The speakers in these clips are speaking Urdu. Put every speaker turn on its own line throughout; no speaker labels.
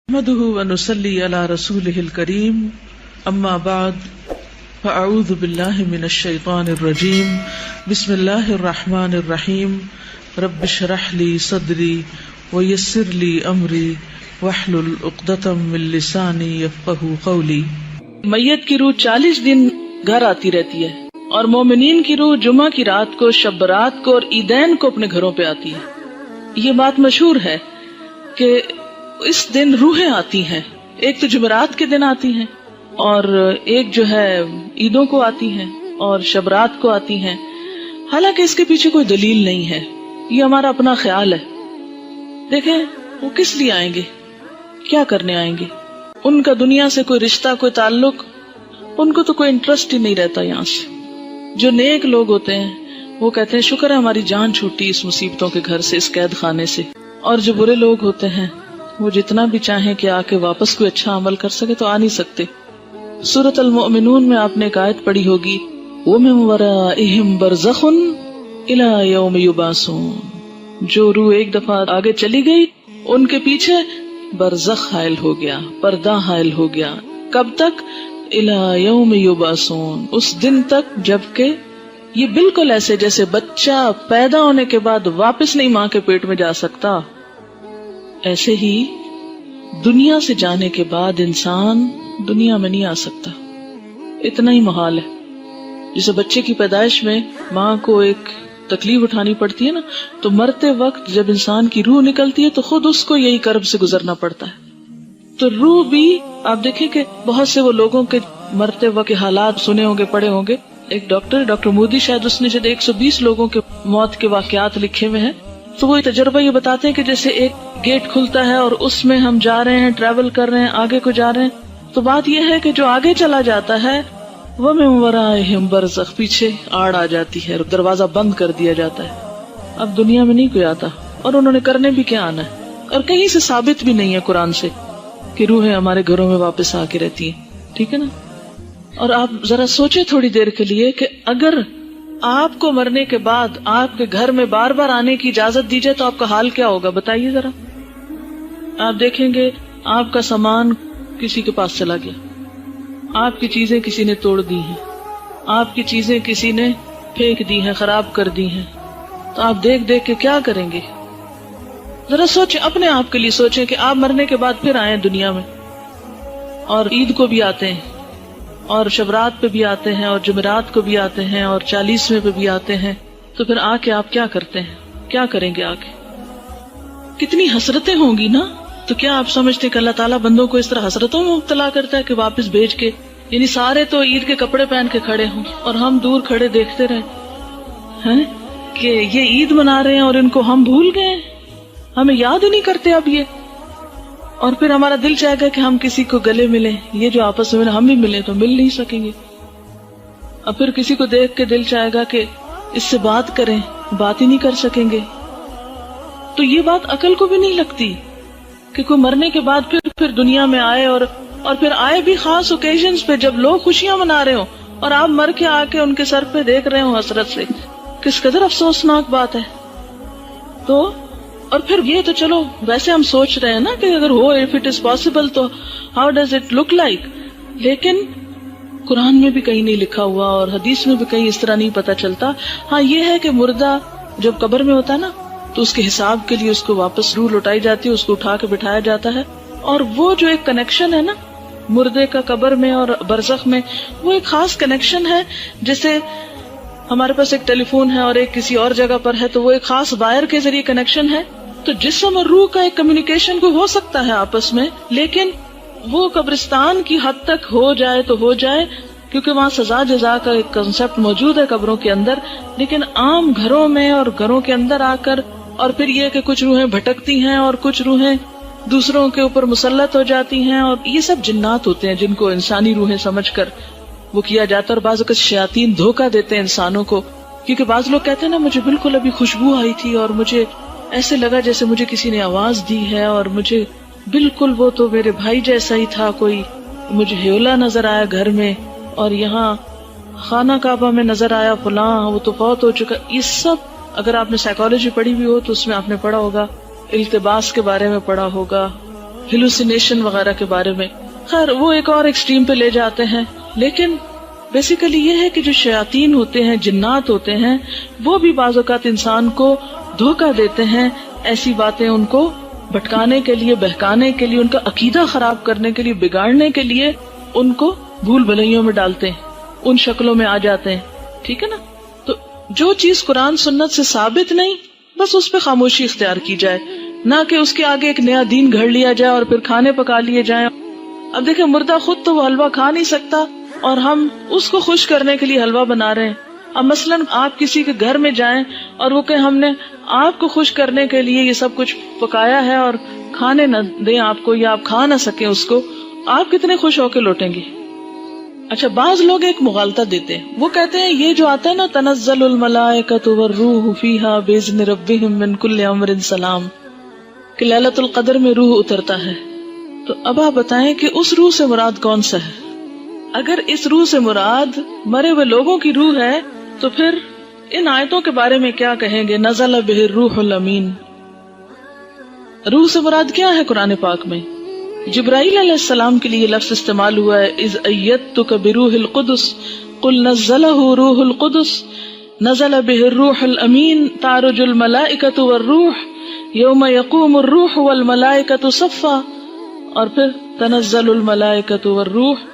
نحمده ونصلي على رسوله الكريم اما بعد فاعوذ بالله من الشيطان الرجيم بسم الله الرحمن الرحيم رب اشرح لي صدري ويسر لي امري واحلل عقدة من لساني يفقهوا قولي۔
میت کی روح 40 دن گھر آتی رہتی ہے اور مومنین کی روح جمعہ کی رات کو، شب برات کو اور عیدین کو اپنے گھروں پہ آتی ہے۔ یہ بات مشہور ہے کہ اس دن روحیں آتی ہیں، ایک تو جمعرات کے دن آتی ہیں اور ایک جو ہے عیدوں کو آتی ہیں اور شب رات کو آتی ہیں، حالانکہ اس کے پیچھے کوئی دلیل نہیں ہے، یہ ہمارا اپنا خیال ہے۔ دیکھیں وہ کس لیے آئیں گے، کیا کرنے آئیں گے، ان کا دنیا سے کوئی رشتہ، کوئی تعلق، ان کو تو کوئی انٹرسٹ ہی نہیں رہتا یہاں سے۔ جو نیک لوگ ہوتے ہیں وہ کہتے ہیں شکر ہے ہماری جان چھوٹی اس مصیبتوں کے گھر سے، اس قید خانے سے، اور جو برے لوگ ہوتے ہیں وہ جتنا بھی چاہیں کہ آ کے واپس کوئی اچھا عمل کر سکے تو آ نہیں سکتے۔ سورۃ المؤمنون میں آپ نے ایک آیت پڑھی ہوگی، وَمِن وَرَائِهِمْ بَرْزَخٌ إِلَى يَوْمِ يُبْعَثُونَ، جو روح ایک دفعہ آگے چلی گئی ان کے پیچھے برزخ حائل ہو گیا، پردہ حائل ہو گیا۔ کب تک؟ إِلَى يَوْمِ يُبْعَثُونَ، اس دن تک جبکہ یہ بالکل ایسے جیسے بچہ پیدا ہونے کے بعد واپس نہیں ماں کے پیٹ میں جا سکتا، ایسے ہی دنیا سے جانے کے بعد انسان دنیا میں نہیں آ سکتا، اتنا ہی محال ہے۔ جیسے بچے کی پیدائش میں ماں کو ایک تکلیف اٹھانی پڑتی ہے نا، تو مرتے وقت جب انسان کی روح نکلتی ہے تو خود اس کو یہی کرب سے گزرنا پڑتا ہے۔ تو روح بھی آپ دیکھیں کہ بہت سے وہ لوگوں کے مرتے وقت کے حالات سنے ہوں گے، پڑھے ہوں گے۔ ایک ڈاکٹر مودی شاید اس نے جب 120 لوگوں کے موت کے واقعات لکھے ہوئے ہیں، تو وہ تجربہ یہ بتاتے ہیں کہ جیسے ایک گیٹ کھلتا ہے اور اس میں ہم جا رہے ہیں، ٹریول کر رہے ہیں، آگے کو جا رہے ہیں، تو بات یہ ہے کہ جو آگے چلا جاتا ہے وہ وَمِن وَرَائِهِمْ بَرْزَخٌ، پیچھے آڑ آ جاتی ہے، دروازہ بند کر دیا جاتا ہے، اب دنیا میں نہیں کوئی آتا، اور انہوں نے کرنے بھی کیا آنا ہے، اور کہیں سے ثابت بھی نہیں ہے قرآن سے کہ روحیں ہمارے گھروں میں واپس آ کے رہتی ہیں، ٹھیک ہے نا۔ اور آپ ذرا سوچیں تھوڑی دیر کے لیے کہ اگر آپ کو مرنے کے بعد آپ کے گھر میں بار بار آنے کی اجازت دی جائے تو آپ کا حال کیا ہوگا، بتائیے ذرا۔ آپ دیکھیں گے آپ کا سامان کسی کے پاس چلا گیا، آپ کی چیزیں کسی نے توڑ دی ہیں، آپ کی چیزیں کسی نے پھینک دی ہیں، خراب کر دی ہیں، تو آپ دیکھ دیکھ کے کیا کریں گے؟ ذرا سوچیں، اپنے آپ کے لیے سوچیں کہ آپ مرنے کے بعد پھر آئیں دنیا میں، اور عید کو بھی آتے ہیں، اور شبرات پہ بھی آتے ہیں، اور جمعرات کو بھی آتے ہیں، اور 40ویں پہ بھی آتے ہیں، تو پھر آ کے آپ کیا کرتے ہیں، کیا کریں گے؟ آ کے کتنی حسرتیں ہوں گی نا۔ تو کیا آپ سمجھتے ہیں کہ اللہ تعالیٰ بندوں کو اس طرح حسرتوں میں مبتلا کرتا ہے کہ واپس بھیج کے، یعنی سارے تو عید کے کپڑے پہن کے کھڑے ہوں اور ہم دور کھڑے دیکھتے رہے ہیں کہ یہ عید منا رہے ہیں اور ان کو ہم بھول گئے، ہمیں یاد ہی نہیں کرتے اب یہ، اور پھر ہمارا دل چاہے گا کہ ہم کسی کو گلے ملیں، یہ جو آپس میں ہم بھی ملیں تو مل نہیں سکیں گے، اور پھر کسی کو دیکھ کے دل چاہے گا کہ اس سے بات کریں، بات ہی نہیں کر سکیں گے۔ تو یہ بات عقل کو بھی نہیں لگتی کہ کوئی مرنے کے بعد پھر دنیا میں آئے، اور پھر آئے بھی خاص اوکیزنز پہ جب لوگ خوشیاں منا رہے ہوں اور آپ مر کے آ کے ان کے سر پہ دیکھ رہے ہوں حسرت سے، کس قدر افسوسناک بات ہے۔ تو اور پھر یہ تو چلو ویسے ہم سوچ رہے ہیں نا کہ اگر ہو، if it is possible تو how does it look like، لیکن قرآن میں بھی کہیں نہیں لکھا ہوا اور حدیث میں بھی کہیں اس طرح نہیں پتا چلتا۔ ہاں یہ ہے کہ مردہ جب قبر میں ہوتا ہے نا تو اس کے حساب کے لیے اس کو واپس روح لوٹائی جاتی ہے، اس کو اٹھا کے بٹھایا جاتا ہے، اور وہ جو ایک کنیکشن ہے نا مردے کا قبر میں اور برزخ میں، وہ ایک خاص کنیکشن ہے، جیسے ہمارے پاس ایک ٹیلی فون ہے اور ایک کسی اور جگہ پر ہے، تو وہ ایک خاص وائر کے ذریعے کنیکشن ہے۔ تو جسم اور روح کا ایک کمیونیکیشن کو ہو سکتا ہے آپس میں، لیکن وہ قبرستان کی حد تک ہو جائے تو ہو جائے، کیونکہ وہاں سزا جزا کا ایک کنسپٹ موجود ہے قبروں کے اندر، لیکن عام گھروں میں اور گھروں کے اندر آ کر، اور پھر یہ کہ کچھ روحیں بھٹکتی ہیں اور کچھ روحیں دوسروں کے اوپر مسلط ہو جاتی ہیں، اور یہ سب جنات ہوتے ہیں جن کو انسانی روحیں سمجھ کر وہ کیا جاتا ہے، اور بعض اوقات شیاطین دھوکہ دیتے ہیں انسانوں کو، کیونکہ بعض لوگ کہتے ہیں نا مجھے بالکل ابھی خوشبو آئی تھی اور مجھے ایسے لگا جیسے مجھے کسی نے آواز دی ہے، اور مجھے بالکل وہ تو میرے بھائی جیسا ہی تھا، کوئی مجھے ہیولا نظر آیا گھر میں، اور یہاں خانہ کعبہ میں نظر آیا فلاں، وہ تو فوت ہو چکا۔ یہ سب اگر آپ نے سائیکالوجی پڑھی بھی ہو تو اس میں آپ نے پڑھا ہوگا، التباس کے بارے میں پڑھا ہوگا، ہیلوسینیشن وغیرہ کے بارے میں. خیر وہ ایک اور ایکسٹریم پہ لے جاتے ہیں. لیکن بیسیکلی یہ ہے کہ جو شیاطین ہوتے ہیں، جنات ہوتے ہیں، وہ بھی بعض اوقات انسان کو دھوکہ دیتے ہیں، ایسی باتیں ان کو بھٹکانے کے لیے، بہکانے کے لیے، ان کا عقیدہ خراب کرنے کے لیے، بگاڑنے کے لیے ان کو بھول بھلائیوں میں ڈالتے ہیں، ان شکلوں میں آ جاتے ہیں. ٹھیک ہے نا؟ تو جو چیز قرآن سنت سے ثابت نہیں، بس اس پہ خاموشی اختیار کی جائے، نہ کہ اس کے آگے ایک نیا دین گھڑ لیا جائے اور پھر کھانے پکا لیے جائیں. اب دیکھیں مردہ خود تو وہ حلوہ کھا نہیں سکتا اور ہم اس کو خوش کرنے کے لیے حلوہ بنا رہے ہیں. اب مثلاً آپ کسی کے گھر میں جائیں اور وہ کہ ہم نے آپ کو خوش کرنے کے لیے یہ سب کچھ پکایا ہے اور کھانے نہ دیں آپ کو، یا آپ کھا نہ سکیں اس کو، آپ کتنے خوش ہو کے لوٹیں گے؟ اچھا بعض لوگ ایک مغالطہ دیتے ہیں، وہ کہتے ہیں یہ جو آتا ہے نا تنزل الملائکۃ والروح فیہا باذن ربہم من کل امر سلام، کہ لیلۃ القدر میں روح اترتا ہے. تو اب آپ بتائیں کہ اس روح سے مراد کون سا ہے؟ اگر اس روح سے مراد مرے ہوئے لوگوں کی روح ہے تو پھر ان آیتوں کے بارے میں کیا کہیں گے؟ نزل بہ الروح الامین. روح سے مراد کیا ہے قرآن پاک میں؟ جبرائیل علیہ السلام کے لیے لفظ استعمال ہوا ہے، اذ ایدتک بروح القدس قل نزلہ روح القدس نزل بہ الروح الامین تعرج الملائکۃ والروح یوم یقوم الروح والملائکۃ صفا. اور پھر تنزل الملائکۃ والروح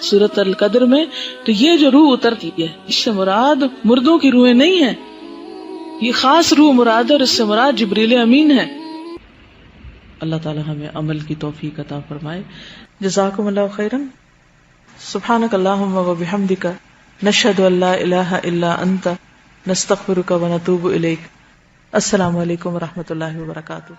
سورۃ القدر میں. تو یہ جو روح اترتی ہے اس سے مراد مردوں کی روحیں نہیں ہیں، یہ خاص روح مراد ہے اور اس سے مراد جبریل امین ہے.
اللہ تعالی ہمیں عمل کی توفیق عطا فرمائے. جزاکم اللہ خیرا. سبحانک اللہم و بحمدک نشہد ان لا الہ الا انت نستغفرک و نتوب الیک. السلام علیکم و رحمۃ اللہ وبرکاتہ.